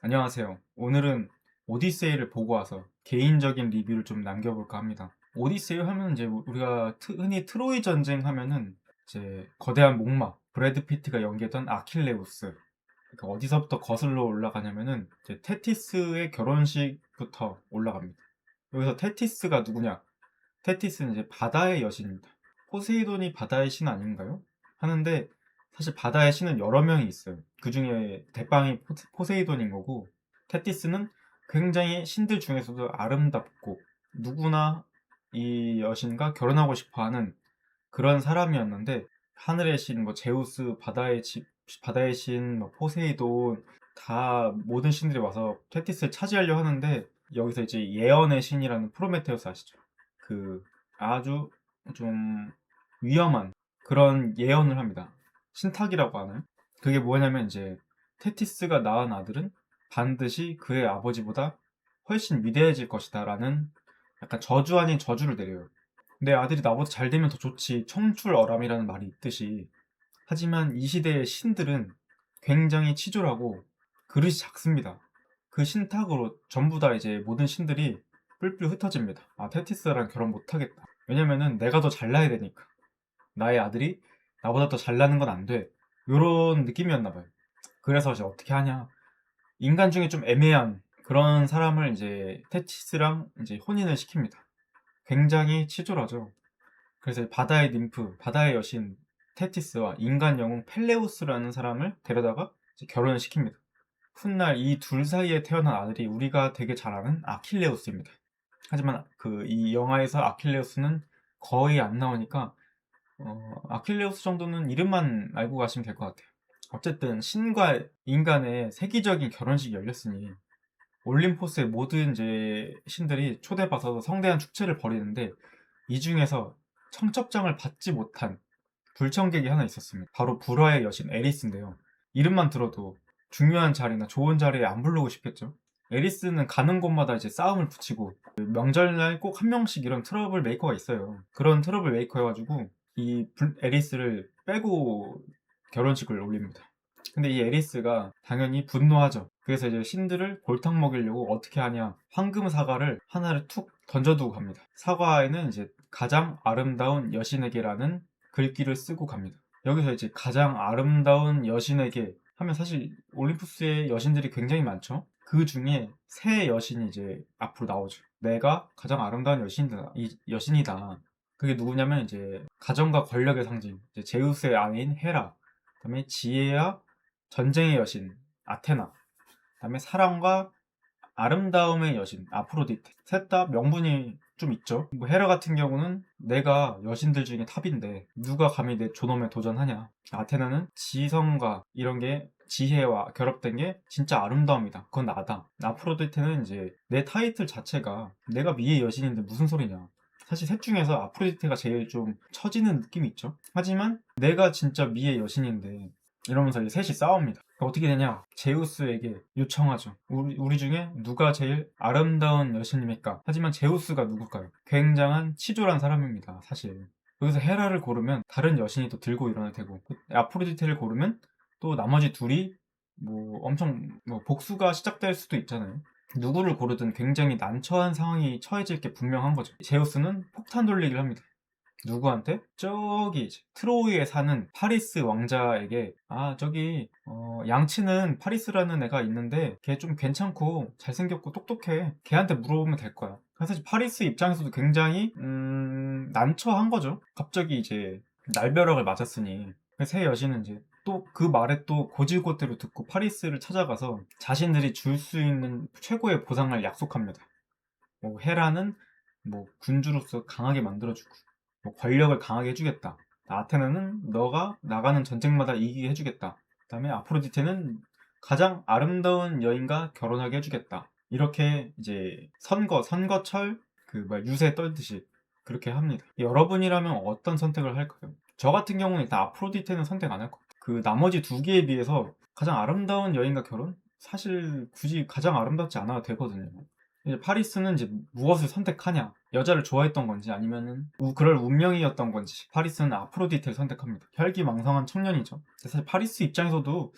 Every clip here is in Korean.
안녕하세요. 오늘은 오디세이를 보고 와서 개인적인 리뷰를 좀 남겨볼까 합니다. 오디세이 하면 이제 우리가 흔히 트로이 전쟁 하면은 이제 거대한 목마, 브래드 피트가 연기했던 아킬레우스. 그러니까 어디서부터 거슬러 올라가냐면은 이제 테티스의 결혼식부터 올라갑니다. 여기서 테티스가 누구냐? 테티스는 이제 바다의 여신입니다. 포세이돈이 바다의 신 아닌가요? 하는데 사실 바다의 신은 여러 명이 있어요. 그 중에 대빵이 포세이돈인 거고, 테티스는 굉장히 신들 중에서도 아름답고 누구나 이 여신과 결혼하고 싶어하는 그런 사람이었는데, 하늘의 신, 뭐 제우스, 바다의 신, 뭐 포세이돈 다 모든 신들이 와서 테티스를 차지하려 하는데, 여기서 이제 예언의 신이라는 프로메테우스 아시죠? 그 아주 좀 위험한 그런 예언을 합니다. 신탁이라고 하나요? 그게 뭐냐면 이제 테티스가 낳은 아들은 반드시 그의 아버지보다 훨씬 위대해질 것이다 라는 약간 저주 아닌 저주를 내려요. 내 아들이 나보다 잘 되면 더 좋지, 청출어람이라는 말이 있듯이. 하지만 이 시대의 신들은 굉장히 치졸하고 그릇이 작습니다. 그 신탁으로 전부 다 이제 모든 신들이 뿔뿔 흩어집니다. 아, 테티스랑 결혼 못하겠다. 왜냐면은 내가 더 잘나야 되니까. 나의 아들이 나보다 더 잘나는 건 안 돼. 요런 느낌이었나 봐요. 그래서 이제 어떻게 하냐. 인간 중에 좀 애매한 그런 사람을 이제 테티스랑 이제 혼인을 시킵니다. 굉장히 치졸하죠. 그래서 바다의 ним프, 바다의 여신 테티스와 인간 영웅 펠레우스라는 사람을 데려다가 이제 결혼을 시킵니다. 훗날 이 둘 사이에 태어난 아들이 우리가 되게 잘 아는 아킬레우스입니다. 하지만 그 이 영화에서 아킬레우스는 거의 안 나오니까 아킬레우스 정도는 이름만 알고 가시면 될 것 같아요. 어쨌든 신과 인간의 세계적인 결혼식이 열렸으니 올림포스의 모든 이제 신들이 초대받아서 성대한 축제를 벌이는데, 이 중에서 청첩장을 받지 못한 불청객이 하나 있었습니다. 바로 불화의 여신 에리스인데요. 이름만 들어도 중요한 자리나 좋은 자리에 안 부르고 싶겠죠. 에리스는 가는 곳마다 이제 싸움을 붙이고, 그 명절날 꼭 한 명씩 이런 트러블 메이커가 있어요. 그런 트러블 메이커여가지고 이 에리스를 빼고 결혼식을 올립니다. 근데 이 에리스가 당연히 분노하죠. 그래서 이제 신들을 골탕 먹이려고 어떻게 하냐, 황금 사과를 하나를 툭 던져두고 갑니다. 사과에는 이제 가장 아름다운 여신에게라는 글귀를 쓰고 갑니다. 여기서 이제 가장 아름다운 여신에게 하면 사실 올림푸스의 여신들이 굉장히 많죠. 그 중에 세 여신이 이제 앞으로 나오죠. 내가 가장 아름다운 여신이다. 그게 누구냐면 이제 가정과 권력의 상징, 이제 제우스의 아내인 헤라, 그다음에 지혜와 전쟁의 여신 아테나, 그다음에 사랑과 아름다움의 여신 아프로디테. 셋 다 명분이 좀 있죠. 뭐 헤라 같은 경우는 내가 여신들 중에 탑인데 누가 감히 내 존엄에 도전하냐. 아테나는 지성과 이런 게 지혜와 결합된 게 진짜 아름다움이다. 그건 나다. 아프로디테는 이제 내 타이틀 자체가 내가 미의 여신인데 무슨 소리냐. 사실 셋 중에서 아프로디테가 제일 좀 처지는 느낌이 있죠. 하지만 내가 진짜 미의 여신인데 이러면서 이제 셋이 싸웁니다. 어떻게 되냐? 제우스에게 요청하죠. 우리 중에 누가 제일 아름다운 여신입니까? 하지만 제우스가 누굴까요? 굉장한 치졸한 사람입니다, 사실. 여기서 헤라를 고르면 다른 여신이 또 들고 일어날 테고, 아프로디테를 고르면 또 나머지 둘이 뭐 엄청 뭐 복수가 시작될 수도 있잖아요. 누구를 고르든 굉장히 난처한 상황이 처해질 게 분명한 거죠. 제우스는 폭탄 돌리기를 합니다. 누구한테? 저기 이제 트로이에 사는 파리스 왕자에게, 아 저기 양치는 파리스라는 애가 있는데 걔 좀 괜찮고 잘생겼고 똑똑해, 걔한테 물어보면 될 거야. 사실 파리스 입장에서도 굉장히 난처한 거죠. 갑자기 이제 날벼락을 맞았으니 새 여신은 이제 또 그 말에 또 고질고대로 듣고 파리스를 찾아가서 자신들이 줄 수 있는 최고의 보상을 약속합니다. 뭐 헤라는 뭐 군주로서 강하게 만들어주고, 뭐 권력을 강하게 해주겠다. 아테나는 너가 나가는 전쟁마다 이기게 해주겠다. 그 다음에 아프로디테는 가장 아름다운 여인과 결혼하게 해주겠다. 이렇게 이제 선거철 유세 떨듯이 그렇게 합니다. 여러분이라면 어떤 선택을 할까요? 저 같은 경우는 일단 아프로디테는 선택 안 할 것 같아요. 그 나머지 두 개에 비해서 가장 아름다운 여인과 결혼? 사실 굳이 가장 아름답지 않아도 되거든요. 이제 파리스는 이제 무엇을 선택하냐, 여자를 좋아했던 건지 아니면은 그럴 운명이었던 건지. 파리스는 아프로디테를 선택합니다. 혈기망성한 청년이죠. 사실 파리스 입장에서도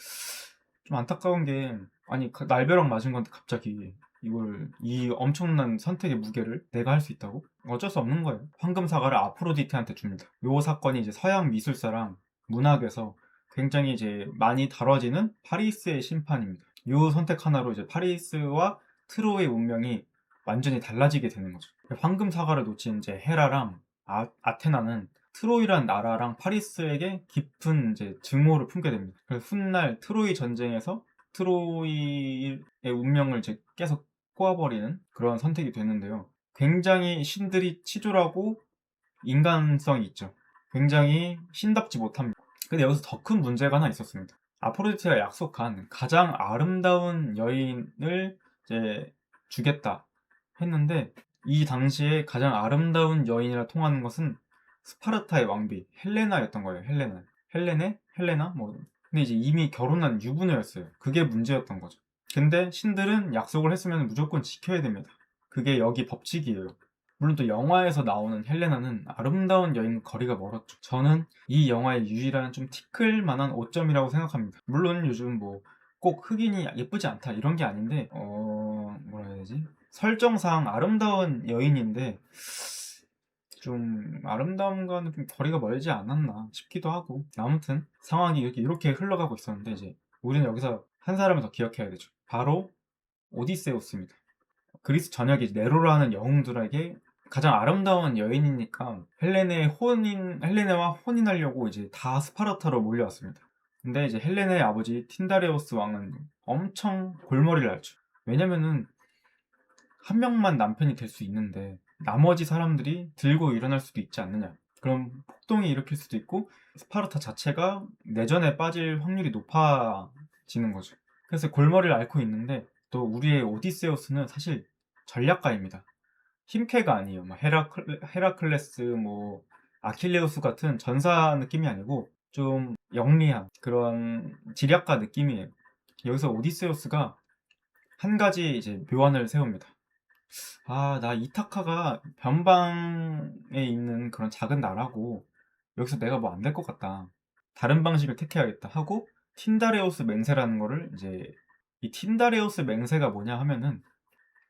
좀 안타까운 게 아니 날벼락 맞은 건데 갑자기 이걸 이 엄청난 선택의 무게를 내가 할 수 있다고? 어쩔 수 없는 거예요. 황금 사과를 아프로디테한테 줍니다. 요 사건이 이제 서양 미술사랑 문학에서 굉장히 이제 많이 다뤄지는 파리스의 심판입니다. 요 선택 하나로 이제 파리스와 트로이의 운명이 완전히 달라지게 되는 거죠. 황금 사과를 놓친 이제 헤라랑 아테나는 트로이란 나라랑 파리스에게 깊은 이제 증오를 품게 됩니다. 그래서 훗날 트로이 전쟁에서 트로이의 운명을 이제 계속 꼬아버리는 그런 선택이 되는데요. 굉장히 신들이 치졸하고 인간성이 있죠. 굉장히 신답지 못합니다. 근데 여기서 더 큰 문제가 하나 있었습니다. 아프로디테가 약속한 가장 아름다운 여인을 이제 주겠다 했는데, 이 당시에 가장 아름다운 여인이라 통하는 것은 스파르타의 왕비 헬레나였던 거예요. 헬레나 뭐. 근데 이제 이미 결혼한 유부녀였어요. 그게 문제였던 거죠. 근데 신들은 약속을 했으면 무조건 지켜야 됩니다. 그게 여기 법칙이에요. 물론 또 영화에서 나오는 헬레나는 아름다운 여인 거리가 멀었죠. 저는 이 영화의 유일한 좀 티끌 만한 오점이라고 생각합니다. 물론 요즘 뭐 꼭 흑인이 예쁘지 않다 이런 게 아닌데, 뭐라 해야 되지? 설정상 아름다운 여인인데 좀 아름다움과는 좀 거리가 멀지 않았나 싶기도 하고. 아무튼 상황이 이렇게 흘러가고 있었는데, 이제 우리는 여기서 한 사람을 더 기억해야 되죠. 바로 오디세우스입니다. 그리스 전역의 네로라는 영웅들에게 가장 아름다운 여인이니까 헬레네와 혼인하려고 이제 다 스파르타로 몰려왔습니다. 근데 이제 헬레네의 아버지 틴다레오스 왕은 엄청 골머리를 앓죠. 왜냐면은 한 명만 남편이 될 수 있는데 나머지 사람들이 들고 일어날 수도 있지 않느냐. 그럼 폭동이 일으킬 수도 있고 스파르타 자체가 내전에 빠질 확률이 높아지는 거죠. 그래서 골머리를 앓고 있는데, 또 우리의 오디세우스는 사실 전략가입니다. 힘캐가 아니에요. 막 헤라클레스, 뭐 아킬레우스 같은 전사 느낌이 아니고 좀 영리한 그런 지략가 느낌이에요. 여기서 오디세우스가 한 가지 이제 묘안을 세웁니다. 나 이타카가 변방에 있는 그런 작은 나라고 여기서 내가 뭐 안 될 것 같다. 다른 방식을 택해야겠다 하고 틴다레오스 맹세라는 거를 이제, 이 틴다레오스 맹세가 뭐냐 하면은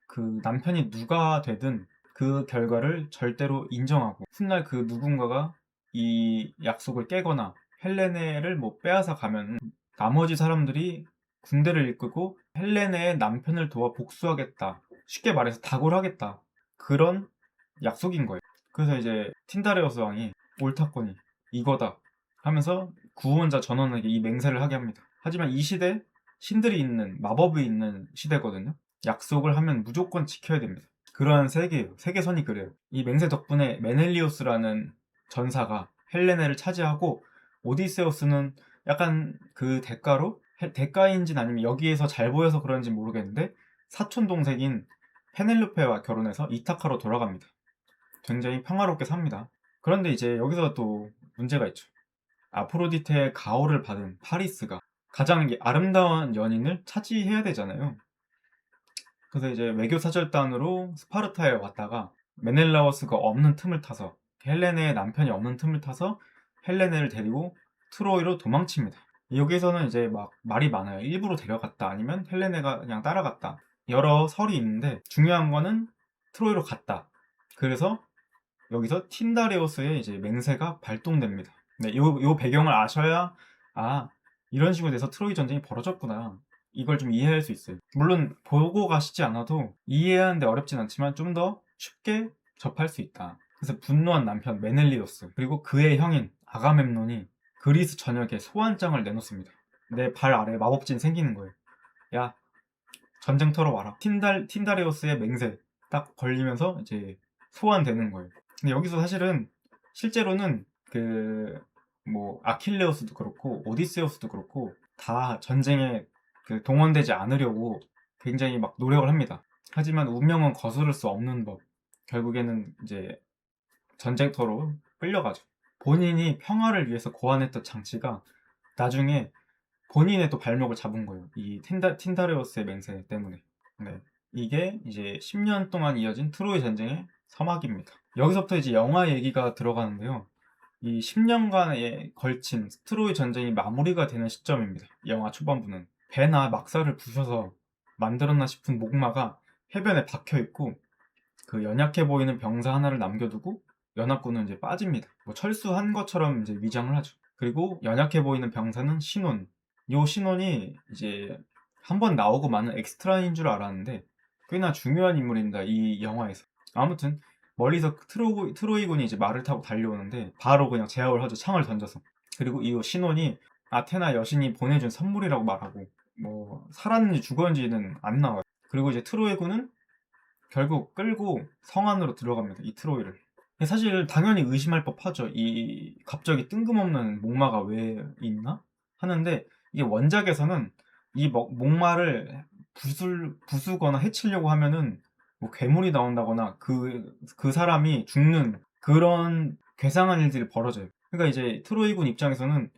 그 남편이 누가 되든 그 결과를 절대로 인정하고, 훗날 그 누군가가 이 약속을 깨거나 헬레네를 뭐 빼앗아 가면 나머지 사람들이 군대를 이끌고 헬레네의 남편을 도와 복수하겠다. 쉽게 말해서 다굴 하겠다. 그런 약속인 거예요. 그래서 이제 틴다레오스 왕이 옳다거니 이거다 하면서 구원자 전원에게 이 맹세를 하게 합니다. 하지만 이 시대 신들이 있는, 마법이 있는 시대거든요. 약속을 하면 무조건 지켜야 됩니다. 그러한 세계예요. 세계선이 그래요. 이 맹세 덕분에 메넬리오스라는 전사가 헬레네를 차지하고, 오디세우스는 약간 그 대가로, 대가인지는 아니면 여기에서 잘 보여서 그런지 모르겠는데 사촌 동생인 페넬로페와 결혼해서 이타카로 돌아갑니다. 굉장히 평화롭게 삽니다. 그런데 이제 여기서 또 문제가 있죠. 아프로디테의 가호를 받은 파리스가 가장 아름다운 연인을 차지해야 되잖아요. 그래서 이제 외교사절단으로 스파르타에 왔다가 메넬라오스가 없는 틈을 타서, 헬레네의 남편이 없는 틈을 타서 헬레네를 데리고 트로이로 도망칩니다. 여기서는 이제 막 말이 많아요. 일부러 데려갔다, 아니면 헬레네가 그냥 따라갔다. 여러 설이 있는데 중요한 거는 트로이로 갔다. 그래서 여기서 틴다레오스의 이제 맹세가 발동됩니다. 네, 요 배경을 아셔야, 이런 식으로 돼서 트로이 전쟁이 벌어졌구나, 이걸 좀 이해할 수 있어요. 물론 보고 가시지 않아도 이해하는데 어렵진 않지만 좀 더 쉽게 접할 수 있다. 그래서 분노한 남편 메넬리오스, 그리고 그의 형인 아가멤논이 그리스 전역에 소환장을 내놓습니다. 내 발 아래 마법진 생기는 거예요. 야, 전쟁터로 와라. 틴다레오스의 맹세 딱 걸리면서 이제 소환되는 거예요. 근데 여기서 사실은 실제로는 그 뭐 아킬레우스도 그렇고 오디세우스도 그렇고 다 전쟁에 동원되지 않으려고 굉장히 막 노력을 합니다. 하지만 운명은 거스를 수 없는 법. 결국에는 이제 전쟁터로 끌려가죠. 본인이 평화를 위해서 고안했던 장치가 나중에 본인의 또 발목을 잡은 거예요. 이 틴다레오스의 맹세 때문에. 네. 이게 이제 10년 동안 이어진 트로이 전쟁의 서막입니다. 여기서부터 이제 영화 얘기가 들어가는데요. 이 10년간에 걸친 트로이 전쟁이 마무리가 되는 시점입니다. 영화 초반부는 배나 막사를 부셔서 만들었나 싶은 목마가 해변에 박혀 있고 그 연약해 보이는 병사 하나를 남겨두고 연합군은 이제 빠집니다. 뭐 철수한 것처럼 이제 위장을 하죠. 그리고 연약해 보이는 병사는 신혼. 요 신혼이 이제 한 번 나오고 마는 엑스트라인 줄 알았는데 꽤나 중요한 인물입니다. 이 영화에서. 아무튼 멀리서 트로이군이 이제 말을 타고 달려오는데 바로 그냥 제압을 하죠. 창을 던져서. 그리고 이 신혼이 아테나 여신이 보내준 선물이라고 말하고 뭐 살았는지 죽었는지는 안 나와요. 그리고 이제 트로이군은 결국 끌고 성 안으로 들어갑니다. 이 트로이를. 사실 당연히 의심할 법하죠. 이 갑자기 뜬금없는 목마가 왜 있나? 하는데 이게 원작에서는 이 목마를 부수거나 해치려고 하면은 뭐 괴물이 나온다거나 그 사람이 죽는 그런 괴상한 일들이 벌어져요. 그러니까 이제 트로이군 입장에서는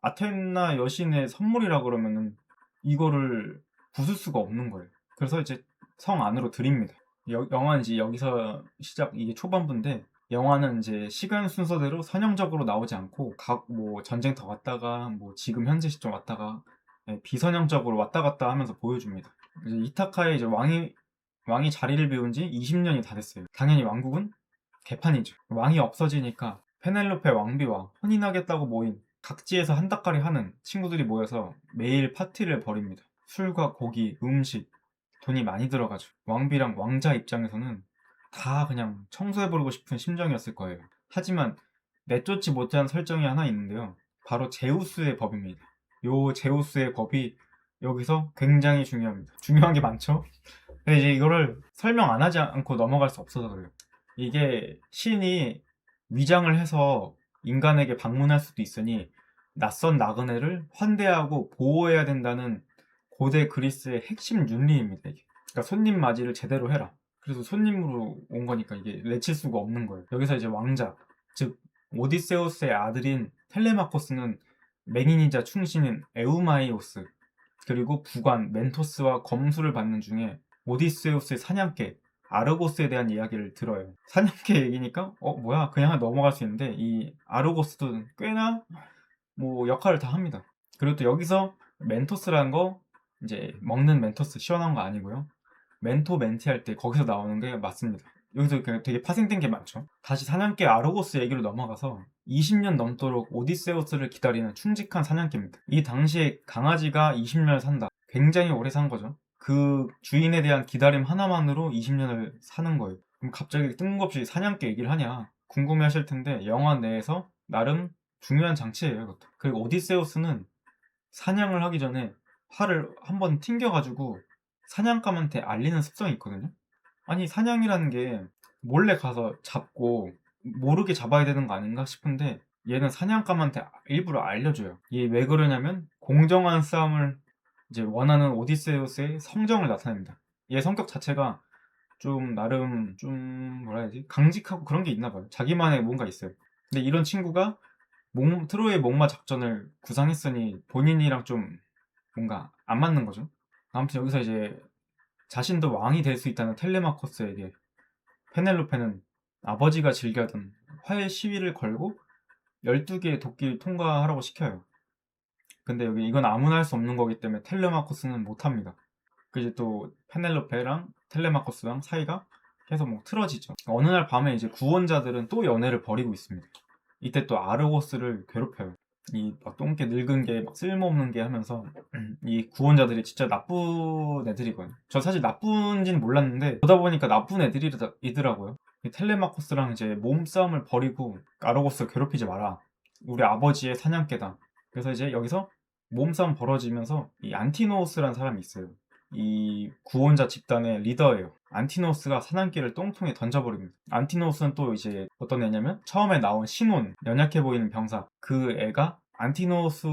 아테나 여신의 선물이라 그러면은 이거를 부술 수가 없는 거예요. 그래서 이제 성 안으로 들입니다. 영화는 이제 여기서 이게 초반부인데 영화는 이제 시간 순서대로 선형적으로 나오지 않고 각 뭐 전쟁터 왔다가 뭐 지금 현재 시점 왔다가 비선형적으로 왔다 갔다 하면서 보여줍니다. 이제 이타카의 이제 왕이 자리를 비운 지 20년이 다 됐어요. 당연히 왕국은 개판이죠. 왕이 없어지니까 페넬로페 왕비와 혼인하겠다고 모인 각지에서 한달까리 하는 친구들이 모여서 매일 파티를 벌입니다. 술과 고기, 음식, 돈이 많이 들어가죠. 왕비랑 왕자 입장에서는 다 그냥 청소해버리고 싶은 심정이었을 거예요. 하지만 내쫓지 못한 설정이 하나 있는데요. 바로 제우스의 법입니다. 요 제우스의 법이 여기서 굉장히 중요합니다. 중요한 게 많죠? 근데 이제 이거를 설명 안 하지 않고 넘어갈 수 없어서 그래요. 이게 신이 위장을 해서 인간에게 방문할 수도 있으니 낯선 나그네를 환대하고 보호해야 된다는 고대 그리스의 핵심 윤리입니다. 이게. 그러니까 손님 맞이를 제대로 해라. 그래서 손님으로 온 거니까 이게 내칠 수가 없는 거예요. 여기서 이제 왕자, 즉 오디세우스의 아들인 텔레마코스는 맹인이자 충신인 에우마이오스, 그리고 부관 멘토스와 검수를 받는 중에 오디세우스의 사냥개 아르고스에 대한 이야기를 들어요. 사냥개 얘기니까 뭐야 그냥 넘어갈 수 있는데 이 아르고스도 꽤나 뭐 역할을 다 합니다. 그리고 또 여기서 멘토스라는 거 이제 먹는 멘토스 시원한 거 아니고요. 멘토 멘티 할 때 거기서 나오는 게 맞습니다. 여기서 되게 파생된 게 많죠. 다시 사냥개 아르고스 얘기로 넘어가서 20년 넘도록 오디세우스를 기다리는 충직한 사냥개입니다. 이 당시에 강아지가 20년을 산다. 굉장히 오래 산 거죠. 그 주인에 대한 기다림 하나만으로 20년을 사는 거예요. 그럼 갑자기 뜬금없이 사냥개 얘기를 하냐 궁금해 하실 텐데 영화 내에서 나름 중요한 장치예요. 이것도. 그리고 오디세우스는 사냥을 하기 전에 활을 한번 튕겨가지고 사냥감한테 알리는 습성이 있거든요. 아니 사냥이라는 게 몰래 가서 잡고 모르게 잡아야 되는 거 아닌가 싶은데 얘는 사냥감한테 일부러 알려줘요. 얘 왜 그러냐면 공정한 싸움을 이제 원하는 오디세우스의 성정을 나타냅니다. 얘 성격 자체가 좀 나름 좀 뭐라 해야지 강직하고 그런 게 있나 봐요. 자기만의 뭔가 있어요. 근데 이런 친구가 트로이의 목마 작전을 구상했으니 본인이랑 좀 뭔가 안 맞는 거죠. 아무튼 여기서 이제 자신도 왕이 될 수 있다는 텔레마코스에게 페넬로페는 아버지가 즐겨하던 활 시위를 걸고 12개의 도끼를 통과하라고 시켜요. 근데 여기 이건 아무나 할 수 없는 거기 때문에 텔레마코스는 못합니다. 그 이제 또 페넬로페랑 텔레마코스랑 사이가 계속 뭐 틀어지죠. 어느 날 밤에 이제 구원자들은 또 연애를 벌이고 있습니다. 이때 또 아르고스를 괴롭혀요. 이 막 똥개 늙은 게 막 쓸모없는 게 하면서 이 구원자들이 진짜 나쁜 애들이거든요. 저 사실 나쁜지는 몰랐는데 보다 보니까 나쁜 애들이더라고요. 이 텔레마코스랑 이제 몸싸움을 벌이고 아르고스 괴롭히지 마라. 우리 아버지의 사냥개다. 그래서 이제 여기서 몸싸움 벌어지면서 이 안티노우스라는 사람이 있어요. 이 구원자 집단의 리더예요. 안티노우스가 사냥개를 똥통에 던져버립니다. 안티노우스는 또 이제 어떤 애냐면 처음에 나온 신혼 연약해 보이는 병사 그 애가 안티노우스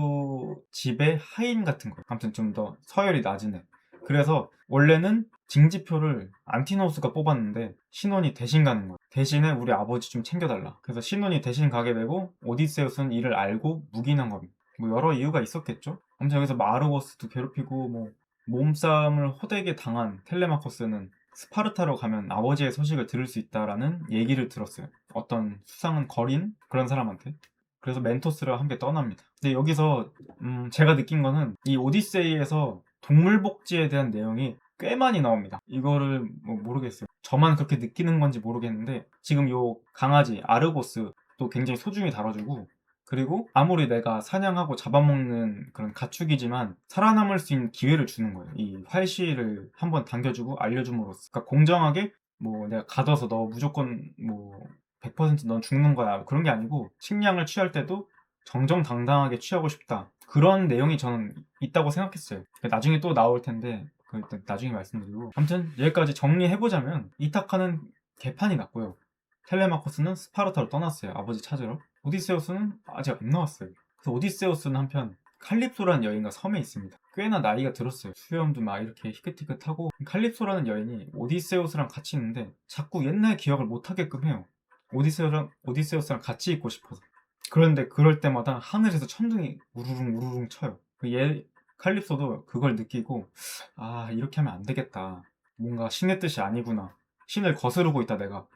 집의 하인 같은 거예요. 아무튼 좀 더 서열이 낮은 애. 그래서 원래는 징지표를 안티노우스가 뽑았는데 신혼이 대신 가는 거예요. 대신에 우리 아버지 좀 챙겨달라. 그래서 신혼이 대신 가게 되고 오디세우스는 이를 알고 묵인한 겁니다. 뭐 여러 이유가 있었겠죠. 아무튼 여기서 마르고스도 괴롭히고 뭐 몸싸움을 호되게 당한 텔레마코스는 스파르타로 가면 아버지의 소식을 들을 수 있다라는 얘기를 들었어요. 어떤 수상한 거린 그런 사람한테. 그래서 멘토스를 함께 떠납니다. 근데 여기서 제가 느낀 거는 이 오디세이에서 동물복지에 대한 내용이 꽤 많이 나옵니다. 이거를 뭐 모르겠어요. 저만 그렇게 느끼는 건지 모르겠는데 지금 요 강아지 아르고스도 굉장히 소중히 다뤄주고, 그리고 아무리 내가 사냥하고 잡아먹는 그런 가축이지만 살아남을 수 있는 기회를 주는 거예요. 이 활시를 한번 당겨주고 알려줌으로써. 그러니까 공정하게 뭐 내가 가둬서 너 무조건 뭐 100%넌 죽는 거야 그런 게 아니고, 식량을 취할 때도 정정당당하게 취하고 싶다, 그런 내용이 저는 있다고 생각했어요. 나중에 또 나올 텐데 일단 나중에 말씀드리고, 아무튼 여기까지 정리해보자면 이타카는 개판이 났고요. 텔레마코스는 스파르타로 떠났어요. 아버지 찾으러. 오디세우스는 아직 안 나왔어요. 그래서 오디세우스는 한편 칼립소라는 여인과 섬에 있습니다. 꽤나 나이가 들었어요. 수염도 막 이렇게 희끗희끗하고. 칼립소라는 여인이 오디세우스랑 같이 있는데 자꾸 옛날 기억을 못하게끔 해요. 오디세우스랑 같이 있고 싶어서. 그런데 그럴 때마다 하늘에서 천둥이 우르릉 우르릉 쳐요. 칼립소도 그걸 느끼고, 아, 이렇게 하면 안 되겠다. 뭔가 신의 뜻이 아니구나. 신을 거스르고 있다 내가.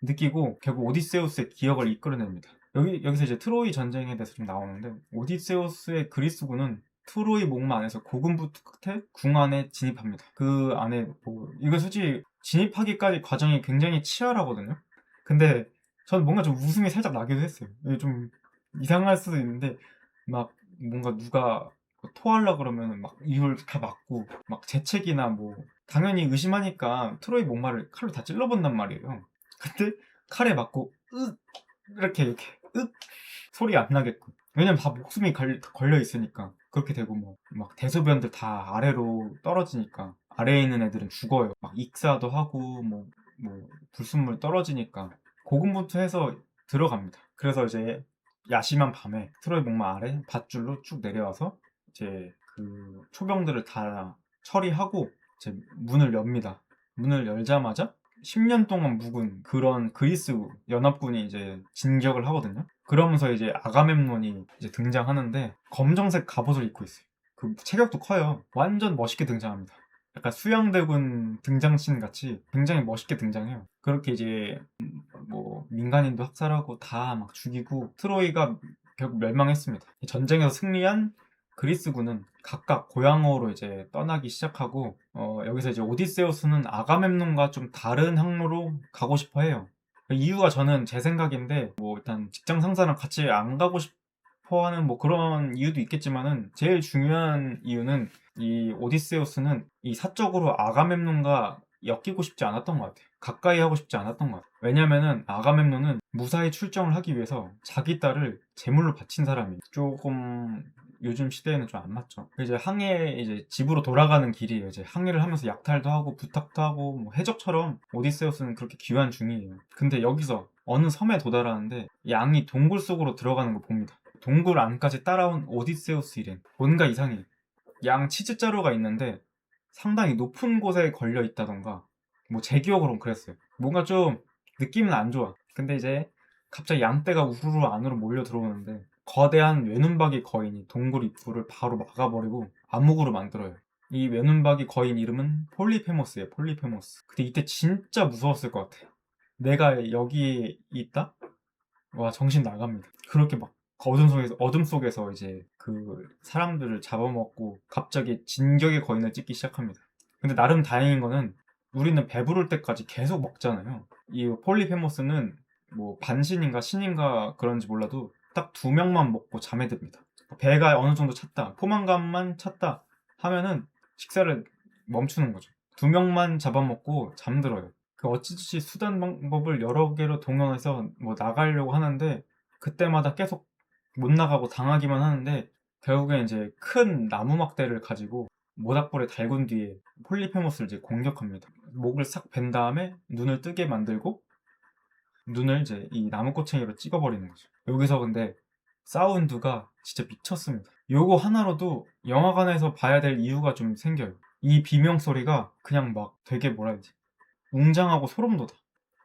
느끼고 결국 오디세우스의 기억을 이끌어냅니다. 여기서 이제 트로이 전쟁에 대해서 좀 나오는데, 오디세우스의 그리스군은 트로이 목마 안에서 고군부 끝에 궁 안에 진입합니다. 그 안에 뭐 이거 솔직히 진입하기까지 과정이 굉장히 치열하거든요. 근데 저는 뭔가 좀 웃음이 살짝 나기도 했어요. 이게 좀 이상할 수도 있는데, 막 뭔가 누가 토하려 그러면 막 이걸 다 막고, 막 재채기나 뭐 당연히 의심하니까 트로이 목마를 칼로 다 찔러본단 말이에요. 근데 칼에 맞고 으 이렇게 으 소리 안 나게끔. 왜냐면 다 목숨이 걸려 있으니까. 그렇게 되고 뭐 막 대소변들 다 아래로 떨어지니까 아래에 있는 애들은 죽어요. 막 익사도 하고 뭐 불순물 떨어지니까 고군분투해서 들어갑니다. 그래서 이제 야심한 밤에 트로이 목마 아래 밧줄로 쭉 내려와서 이제 그 초병들을 다 처리하고 이제 문을 엽니다. 문을 열자마자 10년 동안 묵은 그런 그리스 연합군이 이제 진격을 하거든요. 그러면서 이제 아가멤논이 이제 등장하는데 검정색 갑옷을 입고 있어요. 그 체격도 커요. 완전 멋있게 등장합니다. 약간 수양대군 등장씬 같이 굉장히 멋있게 등장해요. 그렇게 이제 뭐 민간인도 학살하고 다 막 죽이고 트로이가 결국 멸망했습니다. 이 전쟁에서 승리한 그리스군은 각각 고향으로 이제 떠나기 시작하고, 여기서 이제 오디세우스는 아가멤논과 좀 다른 항로로 가고 싶어 해요. 이유가 저는 제 생각인데, 뭐 일단 직장 상사랑 같이 안 가고 싶어 하는 뭐 그런 이유도 있겠지만은, 제일 중요한 이유는 이 오디세우스는 이 사적으로 아가멤논과 엮이고 싶지 않았던 것 같아요. 가까이 하고 싶지 않았던 것 같아요. 왜냐면은 아가멤논은 무사히 출정을 하기 위해서 자기 딸을 제물로 바친 사람이 조금 요즘 시대에는 좀 안 맞죠. 이제 항해 이제 집으로 돌아가는 길이에요. 이제 항해를 하면서 약탈도 하고 부탁도 하고 뭐 해적처럼 오디세우스는 그렇게 귀환 중이에요. 근데 여기서 어느 섬에 도달하는데 양이 동굴 속으로 들어가는 걸 봅니다. 동굴 안까지 따라온 오디세우스 일행. 뭔가 이상해. 양 치즈자루가 있는데 상당히 높은 곳에 걸려 있다던가, 뭐 제 기억으로는 그랬어요. 뭔가 좀 느낌은 안 좋아. 근데 이제 갑자기 양떼가 우르르 안으로 몰려 들어오는데 거대한 외눈박이 거인이 동굴 입구를 바로 막아버리고 암흑으로 만들어요. 이 외눈박이 거인 이름은 폴리페모스예요. 폴리페모스. 근데 이때 진짜 무서웠을 것 같아요. 내가 여기 있다? 와, 정신 나갑니다. 그렇게 막 어둠 속에서 이제 그 사람들을 잡아먹고 갑자기 진격의 거인을 찍기 시작합니다. 근데 나름 다행인 거는 우리는 배부를 때까지 계속 먹잖아요. 이 폴리페모스는 뭐 반신인가 신인가 그런지 몰라도 딱 2명만 먹고 잠에 듭니다. 배가 어느 정도 찼다, 포만감만 찼다 하면은 식사를 멈추는 거죠. 2명만 잡아먹고 잠들어요. 그 어찌저찌 수단 방법을 여러 개로 동원해서 뭐 나가려고 하는데 그때마다 계속 못 나가고 당하기만 하는데, 결국엔 이제 큰 나무 막대를 가지고 모닥불에 달군 뒤에 폴리페모스를 이제 공격합니다. 목을 싹 벤 다음에 눈을 뜨게 만들고 눈을 이제 이 나무꼬챙이로 찍어버리는 거죠. 여기서 근데 사운드가 진짜 미쳤습니다. 요거 하나로도 영화관에서 봐야 될 이유가 좀 생겨요. 이 비명 소리가 그냥 막 되게 뭐라 해야 되지, 웅장하고 소름 돋아.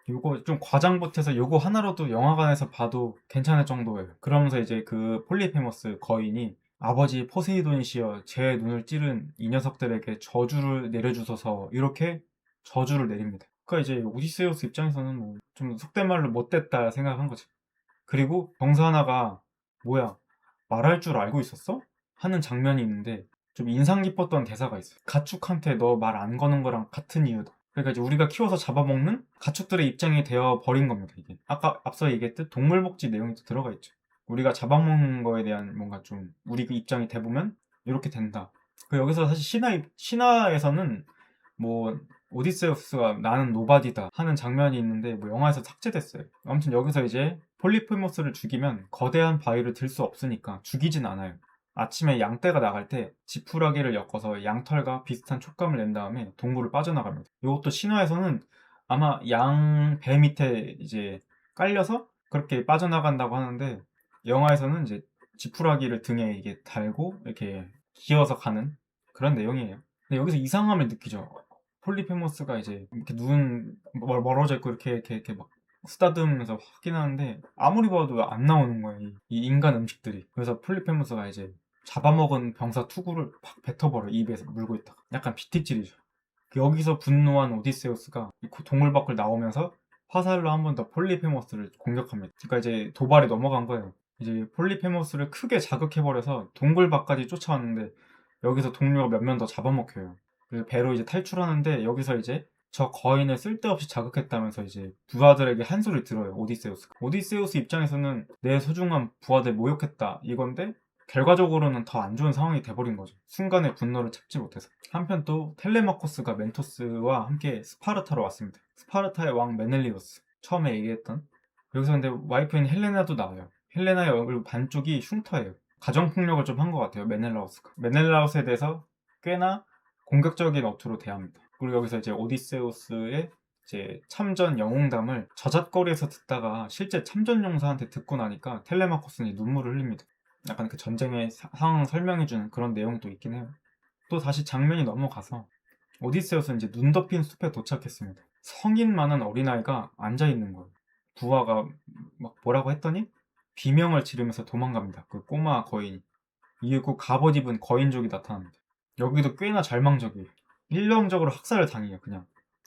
요거 좀 과장 보태서 요거 하나로도 영화관에서 봐도 괜찮을 정도예요. 그러면서 이제 그 폴리페머스 거인이 아버지 포세이돈이시여 제 눈을 찌른 이 녀석들에게 저주를 내려주소서 이렇게 저주를 내립니다. 그러니까 이제 오디세우스 입장에서는 뭐 좀 속된 말로 못됐다 생각한 거죠. 그리고 병사 하나가 뭐야, 말할 줄 알고 있었어? 하는 장면이 있는데 좀 인상 깊었던 대사가 있어요. 가축한테 너 말 안 거는 거랑 같은 이유다. 그러니까 이제 우리가 키워서 잡아먹는 가축들의 입장이 되어 버린 겁니다. 이게 아까 앞서 얘기했듯 동물복지 내용이 또 들어가 있죠. 우리가 잡아먹는 거에 대한 뭔가 좀 우리 그 입장이 돼보면 이렇게 된다. 여기서 사실 신화에서는 뭐 오디세우스가 나는 노바디다 하는 장면이 있는데 뭐 영화에서 삭제됐어요. 아무튼 여기서 이제 폴리페모스를 죽이면 거대한 바위를 들 수 없으니까 죽이진 않아요. 아침에 양떼가 나갈 때 지푸라기를 엮어서 양털과 비슷한 촉감을 낸 다음에 동굴을 빠져나갑니다. 이것도 신화에서는 아마 양 배 밑에 이제 깔려서 그렇게 빠져나간다고 하는데 영화에서는 이제 지푸라기를 등에 이게 달고 이렇게 기어서 가는 그런 내용이에요. 근데 여기서 이상함을 느끼죠. 폴리페모스가 이제 이렇게 눈 멀어져 있고 이렇게 막 쓰다듬으면서 확인하는데 아무리 봐도 안 나오는 거예요. 이 인간 음식들이. 그래서 폴리페모스가 이제 잡아먹은 병사 투구를 팍 뱉어버려. 입에서 물고 있다가. 약간 비틱질이죠. 여기서 분노한 오디세우스가 이 동굴 밖을 나오면서 화살로 한 번 더 폴리페모스를 공격합니다. 그러니까 이제 도발이 넘어간 거예요. 이제 폴리페모스를 크게 자극해버려서 동굴 밖까지 쫓아왔는데 여기서 동료가 몇 명 더 잡아먹혀요. 그래서 배로 이제 탈출하는데 여기서 이제 저 거인을 쓸데없이 자극했다면서 이제 부하들에게 한 소리 들어요. 오디세우스가. 오디세우스 입장에서는 내 소중한 부하들 모욕했다 이건데 결과적으로는 더 안 좋은 상황이 돼버린 거죠. 순간의 분노를 참지 못해서. 한편 또 텔레마코스가 멘토스와 함께 스파르타로 왔습니다. 스파르타의 왕 메넬리오스. 처음에 얘기했던. 여기서 근데 와이프인 헬레나도 나와요. 헬레나의 얼굴 반쪽이 흉터예요. 가정폭력을 좀 한 것 같아요. 메넬라우스가. 메넬라우스에 대해서 꽤나 공격적인 어투로 대합니다. 그리고 여기서 이제 오디세우스의 이제 참전 영웅담을 저잣거리에서 듣다가 실제 참전 용사한테 듣고 나니까 텔레마코스는 눈물을 흘립니다. 약간 그 전쟁의 상황 설명해주는 그런 내용도 있긴 해요. 또 다시 장면이 넘어가서 오디세우스는 이제 눈 덮인 숲에 도착했습니다. 성인 많은 어린아이가 앉아있는 거예요. 부하가 막 뭐라고 했더니 비명을 지르면서 도망갑니다. 그 꼬마 거인이. 이윽고 갑옷 입은 거인족이 나타납니다. 여기도 꽤나 절망적이에요. 일방적으로 학살을 당해요, 그냥.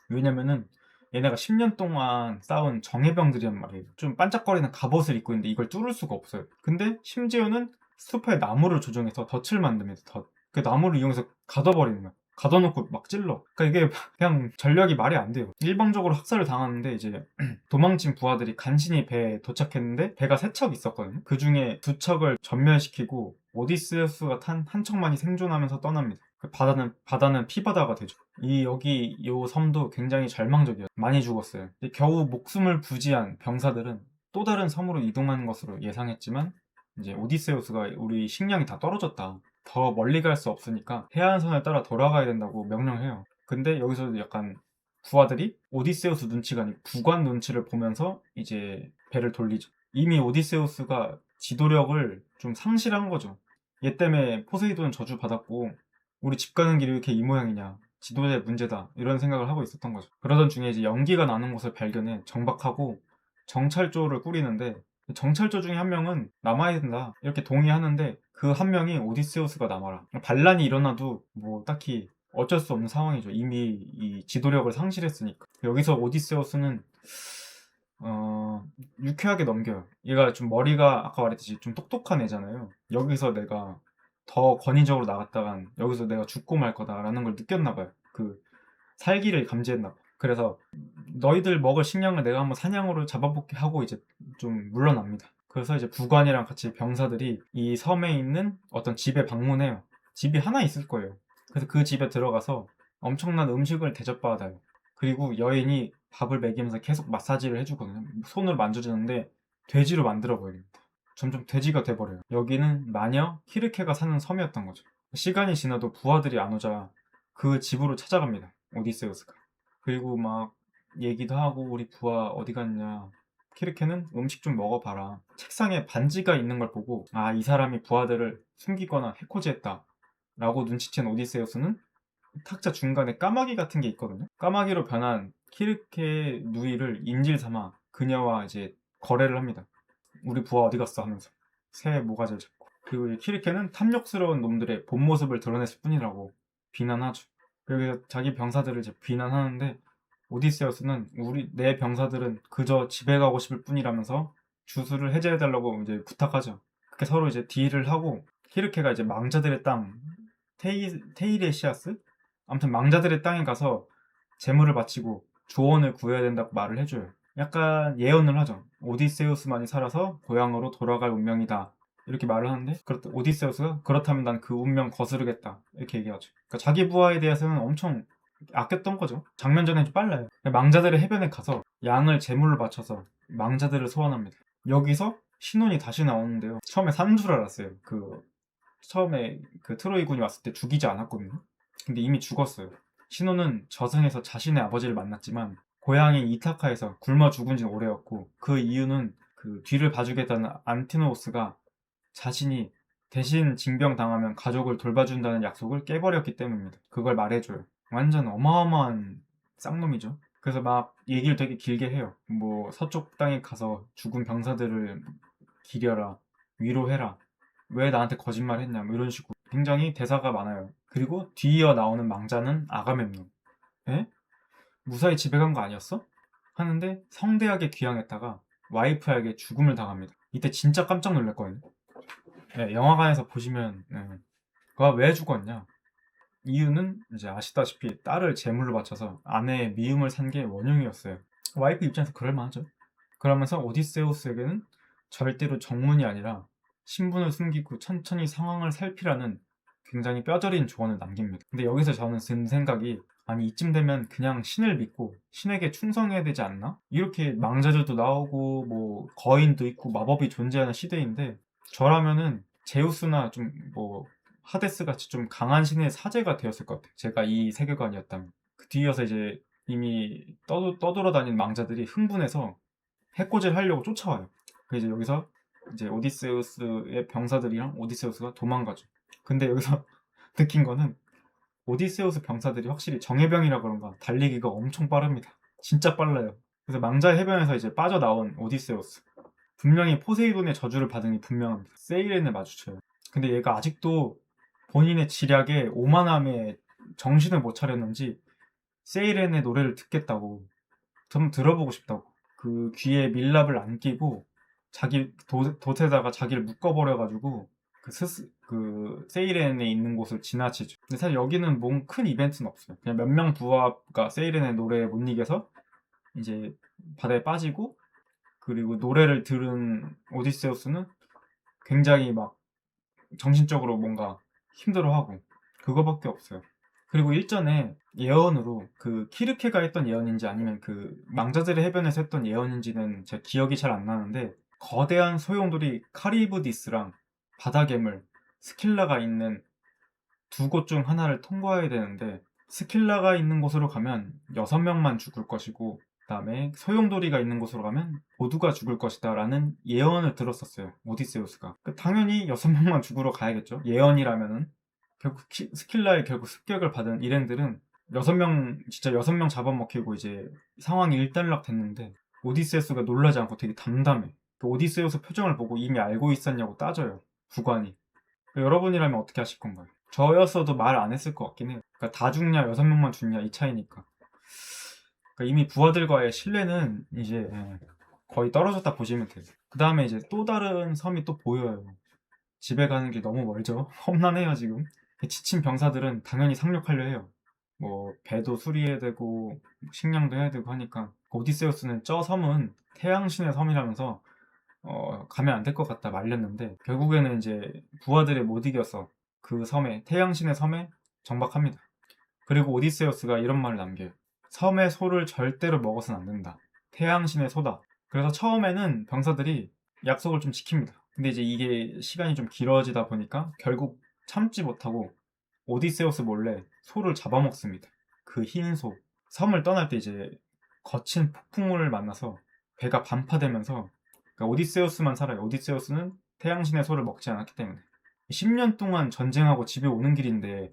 왜냐면은 얘네가 10년 동안 싸운 정예병들이란 말이에요. 좀 반짝거리는 갑옷을 입고 있는데 이걸 뚫을 수가 없어요. 근데 심지어는 숲에 나무를 조종해서 덫을 만듭니다. 덫. 그 나무를 이용해서 가둬버리는 거야. 가둬놓고 막 찔러. 그러니까 이게 그냥 전력이 말이 안 돼요. 일방적으로 학살을 당하는데 이제 도망친 부하들이 간신히 배에 도착했는데 배가 3척 있었거든요. 그 중에 2척을 전멸시키고 오디세우스가 탄 한 척만이 생존하면서 떠납니다. 그 바다는 피바다가 되죠. 여기 요 섬도 굉장히 절망적이었어요. 많이 죽었어요. 겨우 목숨을 부지한 병사들은 또 다른 섬으로 이동하는 것으로 예상했지만 이제 오디세우스가 우리 식량이 다 떨어졌다. 더 멀리 갈 수 없으니까 해안선을 따라 돌아가야 된다고 명령해요. 근데 여기서 약간 부하들이 오디세우스 눈치가 아니고 부관 눈치를 보면서 이제 배를 돌리죠. 이미 오디세우스가 지도력을 좀 상실한 거죠. 얘 때문에 포세이돈 저주 받았고 우리 집 가는 길이 왜 이렇게 이 모양이냐, 지도자의 문제다, 이런 생각을 하고 있었던 거죠. 그러던 중에 이제 연기가 나는 곳을 발견해 정박하고 정찰조를 꾸리는데 정찰조 중에 한 명은 남아야 된다 이렇게 동의하는데 그 한 명이 오디세우스가 남아라. 반란이 일어나도 뭐 딱히 어쩔 수 없는 상황이죠. 이미 이 지도력을 상실했으니까. 여기서 오디세우스는 유쾌하게 넘겨요. 얘가 좀 머리가 아까 말했듯이 좀 똑똑한 애잖아요. 여기서 내가 더 권위적으로 나갔다간 여기서 내가 죽고 말 거다라는 걸 느꼈나 봐요. 그 살기를 감지했나 봐. 그래서 너희들 먹을 식량을 내가 한번 사냥으로 잡아볼게 하고 이제 좀 물러납니다. 그래서 이제 부관이랑 같이 병사들이 이 섬에 있는 어떤 집에 방문해요. 집이 하나 있을 거예요. 그래서 그 집에 들어가서 엄청난 음식을 대접받아요. 그리고 여인이 밥을 먹이면서 계속 마사지를 해주거든요. 손을 만져주는데 돼지로 만들어버립니다. 점점 돼지가 돼버려요. 여기는 마녀 키르케가 사는 섬이었던 거죠. 시간이 지나도 부하들이 안 오자 그 집으로 찾아갑니다. 오디세우스가. 그리고 막 얘기도 하고 우리 부하 어디 갔냐. 키르케는 음식 좀 먹어봐라. 책상에 반지가 있는 걸 보고 이 사람이 부하들을 숨기거나 해코지했다 라고 눈치챈 오디세우스는 탁자 중간에 까마귀 같은 게 있거든요. 까마귀로 변한 키르케 누이를 인질 삼아 그녀와 이제 거래를 합니다. 우리 부하 어디 갔어 하면서 새 모가지를 잡고. 그리고 키르케는 탐욕스러운 놈들의 본 모습을 드러냈을 뿐이라고 비난하죠. 그리고 자기 병사들을 이제 비난하는데 오디세우스는 내 병사들은 그저 집에 가고 싶을 뿐이라면서 주술을 해제해달라고 이제 부탁하죠. 그렇게 서로 이제 딜을 하고 키르케가 이제 망자들의 땅 테이레시아스? 아무튼 망자들의 땅에 가서 재물을 바치고 조언을 구해야 된다고 말을 해줘요. 약간 예언을 하죠. 오디세우스만이 살아서 고향으로 돌아갈 운명이다. 이렇게 말을 하는데 오디세우스가 그렇다면 난 그 운명 거스르겠다. 이렇게 얘기하죠. 그러니까 자기 부하에 대해서는 엄청 아꼈던 거죠. 장면 전에 좀 빨라요. 망자들의 해변에 가서 양을 제물로 바쳐서 망자들을 소환합니다. 여기서 신혼이 다시 나오는데요. 처음에 산 줄 알았어요. 처음에 그 트로이 군이 왔을 때 죽이지 않았거든요. 근데 이미 죽었어요. 신혼은 저승에서 자신의 아버지를 만났지만 고향인 이타카에서 굶어 죽은 지 오래였고, 그 이유는 그 뒤를 봐주겠다는 안티노우스가 자신이 대신 징병당하면 가족을 돌봐준다는 약속을 깨버렸기 때문입니다. 그걸 말해줘요. 완전 어마어마한 쌍놈이죠. 그래서 막 얘기를 되게 길게 해요. 뭐 서쪽 땅에 가서 죽은 병사들을 기려라, 위로해라, 왜 나한테 거짓말 했냐, 뭐 이런 식으로 굉장히 대사가 많아요. 그리고 뒤이어 나오는 망자는 아가멤논. 에? 무사히 집에 간 거 아니었어? 하는데 성대하게 귀향했다가 와이프에게 죽음을 당합니다. 이때 진짜 깜짝 놀랐거든요. 네, 영화관에서 보시면 그가 왜 죽었냐? 이유는 이제 아시다시피 딸을 제물로 바쳐서 아내의 미움을 산 게 원흉이었어요. 와이프 입장에서 그럴만하죠. 그러면서 오디세우스에게는 절대로 정문이 아니라 신분을 숨기고 천천히 상황을 살피라는 굉장히 뼈저린 조언을 남깁니다. 근데 여기서 저는 든 생각이, 아니 이쯤 되면 그냥 신을 믿고 신에게 충성해야 되지 않나? 이렇게 망자들도 나오고 뭐 거인도 있고 마법이 존재하는 시대인데, 저라면은 제우스나 좀 뭐 하데스 같이 좀 강한 신의 사제가 되었을 것 같아요. 제가 이 세계관이었다면. 그 뒤이어서 이제 이미 떠돌아다니는 망자들이 흥분해서 해코지를 하려고 쫓아와요. 그래서 여기서 이제 오디세우스의 병사들이랑 오디세우스가 도망가죠. 근데 여기서 느낀 거는 오디세우스 병사들이 확실히 정예병이라 그런가 달리기가 엄청 빠릅니다. 진짜 빨라요. 그래서 망자 해변에서 이제 빠져나온 오디세우스, 분명히 포세이돈의 저주를 받으니 분명합니다. 세이렌을 마주쳐요. 근데 얘가 아직도 본인의 지략에 오만함에 정신을 못 차렸는지 세이렌의 노래를 듣겠다고, 좀 들어보고 싶다고 그 귀에 밀랍을 안 끼고 자기 돛에다가 자기를 묶어버려가지고 그 세이렌에 있는 곳을 지나치죠. 근데 사실 여기는 뭔 큰 이벤트는 없어요. 그냥 몇 명 부하가 세이렌의 노래에 못 이겨서 이제 바다에 빠지고, 그리고 노래를 들은 오디세우스는 굉장히 막 정신적으로 뭔가 힘들어하고, 그거밖에 없어요. 그리고 일전에 예언으로 그 키르케가 했던 예언인지 아니면 그 망자들의 해변에서 했던 예언인지는 제 기억이 잘 안 나는데, 거대한 소용돌이 카리브디스랑 바다괴물 스킬라가 있는 두 곳 중 하나를 통과해야 되는데, 스킬라가 있는 곳으로 가면 6명만 죽을 것이고 그 다음에 소용돌이가 있는 곳으로 가면 모두가 죽을 것이다 라는 예언을 들었었어요, 오디세우스가. 당연히 6명만 죽으러 가야겠죠. 예언이라면은. 결국 스킬라에 결국 습격을 받은 일행들은 6명, 진짜 6명 잡아먹히고 이제 상황이 일단락 됐는데, 오디세우스가 놀라지 않고 되게 담담해. 그 오디세우스 표정을 보고 이미 알고 있었냐고 따져요, 부관이. 여러분이라면 어떻게 하실 건가요? 저였어도 말 안 했을 것 같긴 해요. 그러니까 다 죽냐 6명만 죽냐 이 차이니까. 그러니까 이미 부하들과의 신뢰는 이제 거의 떨어졌다 보시면 돼요. 그 다음에 이제 또 다른 섬이 또 보여요. 집에 가는 게 너무 멀죠. 험난해요 지금. 지친 병사들은 당연히 상륙하려 해요. 뭐 배도 수리해야 되고 식량도 해야 되고 하니까, 오디세우스는 저 섬은 태양신의 섬이라면서 가면 안 될 것 같다 말렸는데, 결국에는 이제 부하들에 못 이겨서 그 섬에, 태양신의 섬에 정박합니다. 그리고 오디세우스가 이런 말을 남겨요. 섬의 소를 절대로 먹어서는 안 된다. 태양신의 소다. 그래서 처음에는 병사들이 약속을 좀 지킵니다. 근데 이제 이게 시간이 좀 길어지다 보니까 결국 참지 못하고 오디세우스 몰래 소를 잡아먹습니다. 그 흰 소. 섬을 떠날 때 이제 거친 폭풍우를 만나서 배가 반파되면서, 그러니까 오디세우스만 살아요. 오디세우스는 태양신의 소를 먹지 않았기 때문에. 10년 동안 전쟁하고 집에 오는 길인데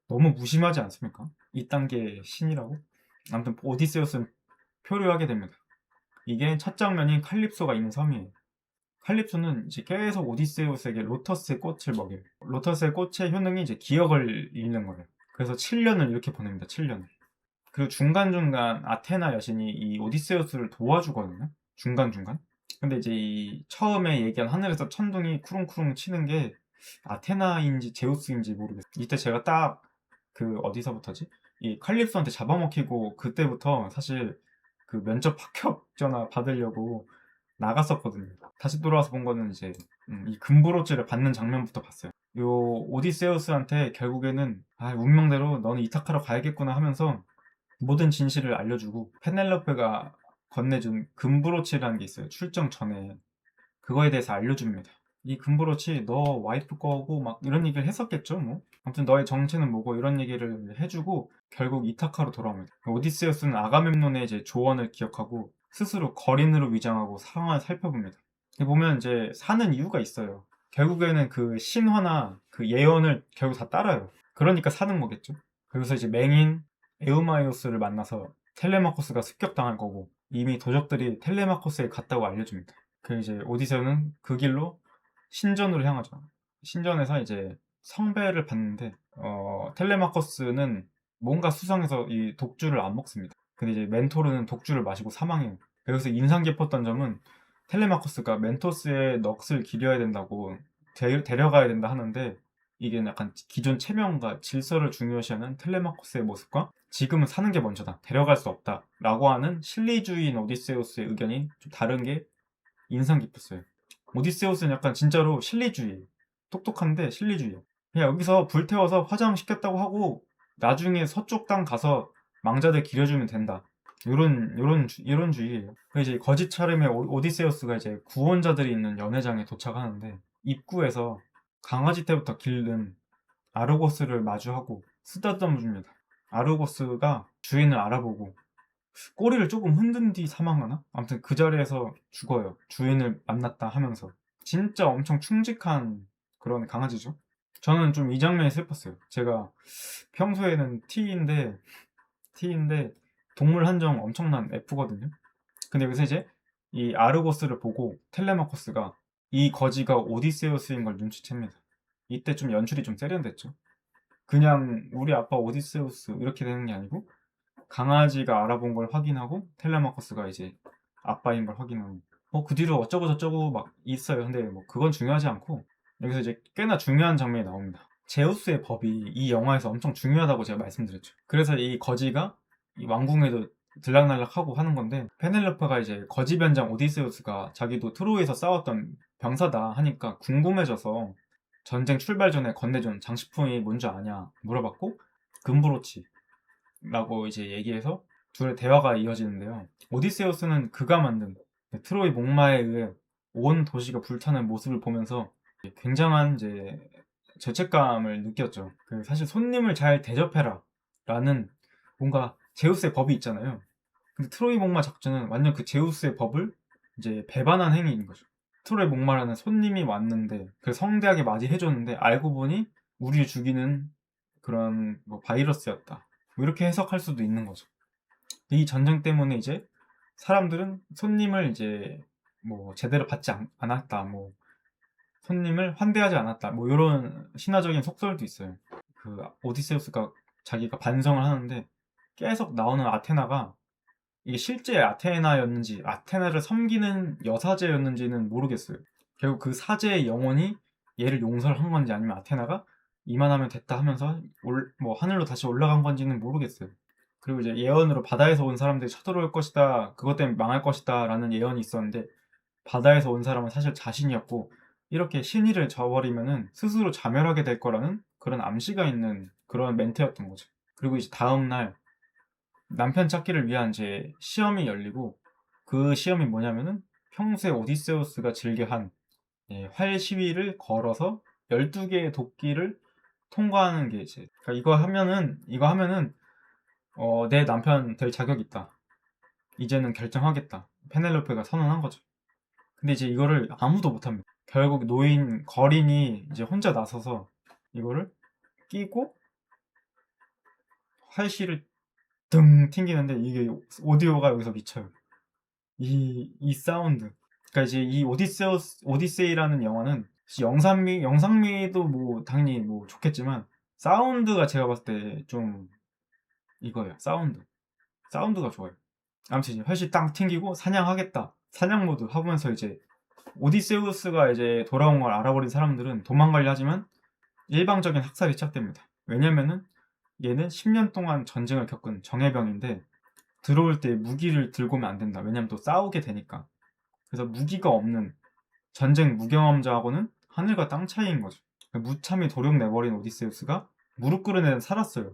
너무 무심하지 않습니까? 이딴 게 신이라고? 아무튼 오디세우스는 표류하게 됩니다. 이게 첫 장면인 칼립소가 있는 섬이에요. 칼립소는 이제 계속 오디세우스에게 로터스의 꽃을 먹여요. 로터스의 꽃의 효능이 이제 기억을 잃는 거예요. 그래서 7년을 이렇게 보냅니다. 7년을. 그리고 중간중간 아테나 여신이 이 오디세우스를 도와주거든요. 중간중간. 근데 이제 이 처음에 얘기한 하늘에서 천둥이 쿠릉쿠릉 치는 게 아테나인지 제우스인지 모르겠어요. 이때 제가 딱 그 어디서부터지? 이 칼립소한테 잡아먹히고 그때부터 사실 그 면접 합격 전화 받으려고 나갔었거든요. 다시 돌아와서 본 거는 이제 이 금브로치를 받는 장면부터 봤어요. 요 오디세우스한테 결국에는 운명대로 너는 이타카로 가야겠구나 하면서 모든 진실을 알려주고 페넬로페가 건네준 금브로치라는 게 있어요. 출정 전에 그거에 대해서 알려줍니다. 이 금브로치 너 와이프 거고 막 이런 얘기를 했었겠죠 뭐. 아무튼 너의 정체는 뭐고 이런 얘기를 해주고 결국 이타카로 돌아옵니다. 오디세우스는 아가멤논의 이제 조언을 기억하고 스스로 거린으로 위장하고 상황을 살펴봅니다. 보면 이제 사는 이유가 있어요. 결국에는 그 신화나 그 예언을 결국 다 따라요. 그러니까 사는 거겠죠. 그래서 이제 맹인 에우마이오스를 만나서 텔레마코스가 습격당할 거고 이미 도적들이 텔레마코스에 갔다고 알려줍니다. 그 이제 오디세우는 그 길로 신전으로 향하죠. 신전에서 이제 성배를 받는데 텔레마코스는 뭔가 수상해서 이 독주를 안 먹습니다. 근데 이제 멘토르는 독주를 마시고 사망해요. 여기서 인상 깊었던 점은 텔레마코스가 멘토스의 넋을 기려야 된다고 데려가야 된다 하는데 이게 약간 기존 체면과 질서를 중요시하는 텔레마코스의 모습과 지금은 사는 게 먼저다. 데려갈 수 없다. 라고 하는 실리주의인 오디세우스의 의견이 좀 다른 게 인상 깊었어요. 오디세우스는 약간 진짜로 실리주의. 똑똑한데 실리주의. 그냥 여기서 불태워서 화장시켰다고 하고 나중에 서쪽 땅 가서 망자들 기려주면 된다. 이런 주의예요. 이제 거짓 차림의 오디세우스가 이제 구원자들이 있는 연회장에 도착하는데 입구에서 강아지 때부터 기른 아르고스를 마주하고 쓰다듬어 줍니다. 아르고스가 주인을 알아보고 꼬리를 조금 흔든 뒤 사망하나? 아무튼 그 자리에서 죽어요. 주인을 만났다 하면서. 진짜 엄청 충직한 그런 강아지죠. 저는 좀 이 장면이 슬펐어요. 제가 평소에는 T인데 동물 한정 엄청난 F거든요. 근데 여기서 이제 이 아르고스를 보고 텔레마코스가 이 거지가 오디세우스인 걸 눈치챕니다. 이때 좀 연출이 좀 세련됐죠. 그냥 우리 아빠 오디세우스 이렇게 되는 게 아니고 강아지가 알아본 걸 확인하고 텔레마커스가 이제 아빠인 걸 확인하고 그 뒤로 어쩌고 저쩌고 막 있어요. 근데 뭐 그건 중요하지 않고 여기서 이제 꽤나 중요한 장면이 나옵니다. 제우스의 법이 이 영화에서 엄청 중요하다고 제가 말씀드렸죠. 그래서 이 거지가 이 왕궁에도 들락날락하고 하는 건데 페넬로페가 이제 거지 변장 오디세우스가 자기도 트로이에서 싸웠던 병사다 하니까 궁금해져서 전쟁 출발 전에 건네준 장식품이 뭔지 아냐 물어봤고 금브로치 라고 이제 얘기해서 둘의 대화가 이어지는데요. 오디세우스는 그가 만든 트로이 목마에 의해 온 도시가 불타는 모습을 보면서 굉장한 이제 죄책감을 느꼈죠. 사실 손님을 잘 대접해라 라는 뭔가 제우스의 법이 있잖아요. 근데 트로이 목마 작전은 완전 그 제우스의 법을 이제 배반한 행위인 거죠. 트로이 목마라는 손님이 왔는데 그 성대하게 맞이해줬는데 알고 보니 우리를 죽이는 그런 뭐 바이러스였다. 뭐 이렇게 해석할 수도 있는 거죠. 이 전쟁 때문에 이제 사람들은 손님을 이제 뭐 제대로 받지 않았다. 뭐 손님을 환대하지 않았다. 뭐 이런 신화적인 속설도 있어요. 그 오디세우스가 자기가 반성을 하는데 계속 나오는 아테나가 이게 실제 아테나였는지 아테나를 섬기는 여사제였는지는 모르겠어요. 결국 그 사제의 영혼이 얘를 용서를 한 건지 아니면 아테나가 이만하면 됐다 하면서 뭐 하늘로 다시 올라간 건지는 모르겠어요. 그리고 이제 예언으로 바다에서 온 사람들이 쳐들어올 것이다. 그것 때문에 망할 것이다. 라는 예언이 있었는데 바다에서 온 사람은 사실 자신이었고 이렇게 신의를 저버리면은 스스로 자멸하게 될 거라는 그런 암시가 있는 그런 멘트였던 거죠. 그리고 이제 다음날 남편 찾기를 위한 이제 시험이 열리고 그 시험이 뭐냐면은 평소에 오디세우스가 즐겨 한 활 시위를 걸어서 12개의 도끼를 통과하는 게 이제 그러니까 이거 하면은 내 남편 될 자격이 있다. 이제는 결정하겠다. 페넬로페가 선언한 거죠. 근데 이제 이거를 아무도 못합니다. 결국 거린이 이제 혼자 나서서 이거를 끼고 활시를 등 튕기는데 이게 오디오가 여기서 미쳐요. 이 사운드. 그러니까 이제 이 오디세이라는 영화는 영상미도 뭐 당연히 뭐 좋겠지만 사운드가 제가 봤을 때 좀 이거예요. 사운드가 좋아요. 아무튼 이제 활시 땅 튕기고 사냥하겠다. 사냥 모드 하면서 이제 오디세우스가 이제 돌아온 걸 알아버린 사람들은 도망가려 하지만 일방적인 학살이 시작됩니다. 왜냐면은 얘는 10년 동안 전쟁을 겪은 정예병인데 들어올 때 무기를 들고 오면 안 된다. 왜냐면 또 싸우게 되니까. 그래서 무기가 없는 전쟁 무경험자하고는 하늘과 땅 차이인 거죠. 무참히 도력 내버린 오디세우스가 무릎 꿇은 애는 살았어요.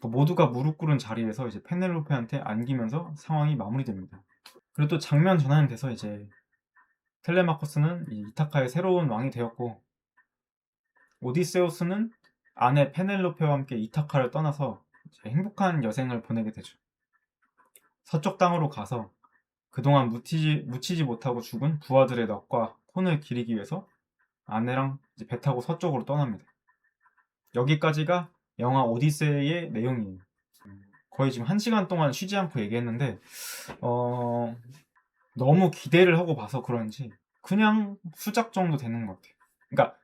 모두가 무릎 꿇은 자리에서 이제 페넬로페한테 안기면서 상황이 마무리됩니다. 그리고 또 장면 전환이 돼서 이제 텔레마코스는 이타카의 새로운 왕이 되었고 오디세우스는 아내 페넬로페와 함께 이타카를 떠나서 이제 행복한 여생을 보내게 되죠. 서쪽 땅으로 가서 그동안 묻히지 못하고 죽은 부하들의 넋과 혼을 기리기 위해서 아내랑 이제 배 타고 서쪽으로 떠납니다. 여기까지가 영화 오디세이의 내용이에요. 거의 지금 1시간 동안 쉬지 않고 얘기했는데 너무 기대를 하고 봐서 그런지 그냥 수작 정도 되는 것 같아요. 그러니까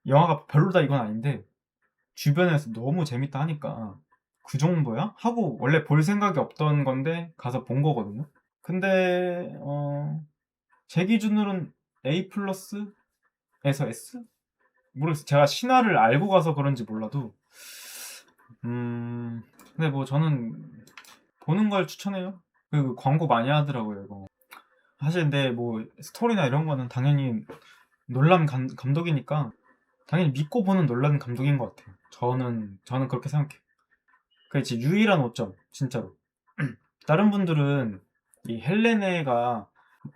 영화가 별로다 이건 아닌데 주변에서 너무 재밌다 하니까 그 정도야? 하고 원래 볼 생각이 없던 건데 가서 본 거거든요. 근데 제 기준으로는 A 플러스에서 S? 모르겠어요. 제가 신화를 알고 가서 그런지 몰라도 근데 뭐 저는 보는 걸 추천해요. 그 광고 많이 하더라고요 이거. 사실 근데 뭐 스토리나 이런 거는 당연히 놀란 감독이니까 당연히 믿고 보는 놀란 감독인 것 같아요. 저는 그렇게 생각해요. 그게 진짜 유일한 오점 진짜로. 다른 분들은 이 헬레네가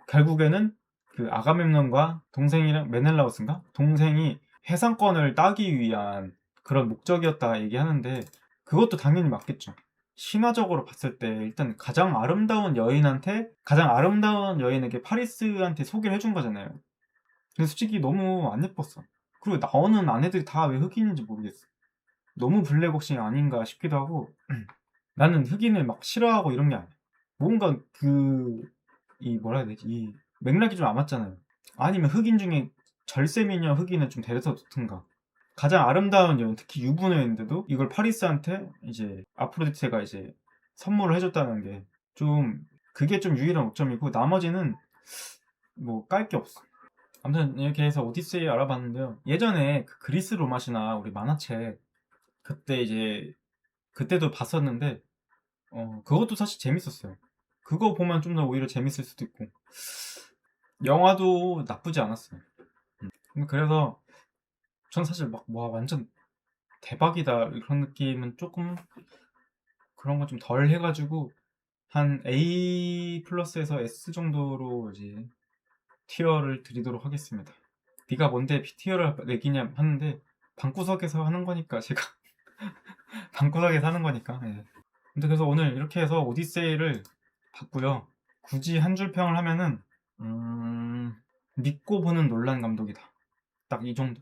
결국에는 그 아가멤논과 동생이랑 메넬라우스인가? 동생이 해상권을 따기 위한 그런 목적이었다 얘기하는데 그것도 당연히 맞겠죠. 신화적으로 봤을 때 일단 가장 아름다운 여인에게 파리스한테 소개를 해준 거잖아요. 근데 솔직히 너무 안 예뻤어. 그리고 나오는 아내들이 다 왜 흑인인지 모르겠어. 너무 블랙옥싱이 아닌가 싶기도 하고 나는 흑인을 막 싫어하고 이런 게 아니야. 뭔가 뭐라 해야 되지? 이 맥락이 좀 안 맞잖아요. 아니면 흑인 중에 절세미녀 흑인을 좀 데려다 놓든가. 가장 아름다운 여인, 특히 유부녀인데도 이걸 파리스한테 이제 아프로디테가 이제 선물을 해줬다는 게 그게 좀 유일한 오점이고 나머지는 뭐 깔 게 없어. 아무튼 이렇게 해서 오디세이 알아봤는데요. 예전에 그 그리스 로마시나 우리 만화책 그때도 봤었는데 그것도 사실 재밌었어요. 그거 보면 좀 더 오히려 재밌을 수도 있고 영화도 나쁘지 않았어요. 그래서 전 사실 막 와 완전 대박이다 그런 느낌은 조금 그런 거 좀 덜 해가지고 한 A 플러스에서 S 정도로 이제 티어를 드리도록 하겠습니다. 네가 뭔데 티어를 매기냐 하는데 방구석에서 하는 거니까 제가 방구석에서 하는 거니까. 예. 근데 그래서 오늘 이렇게 해서 오디세이를 봤고요. 굳이 한 줄 평을 하면은 믿고 보는 놀란 감독이다. 딱 이 정도.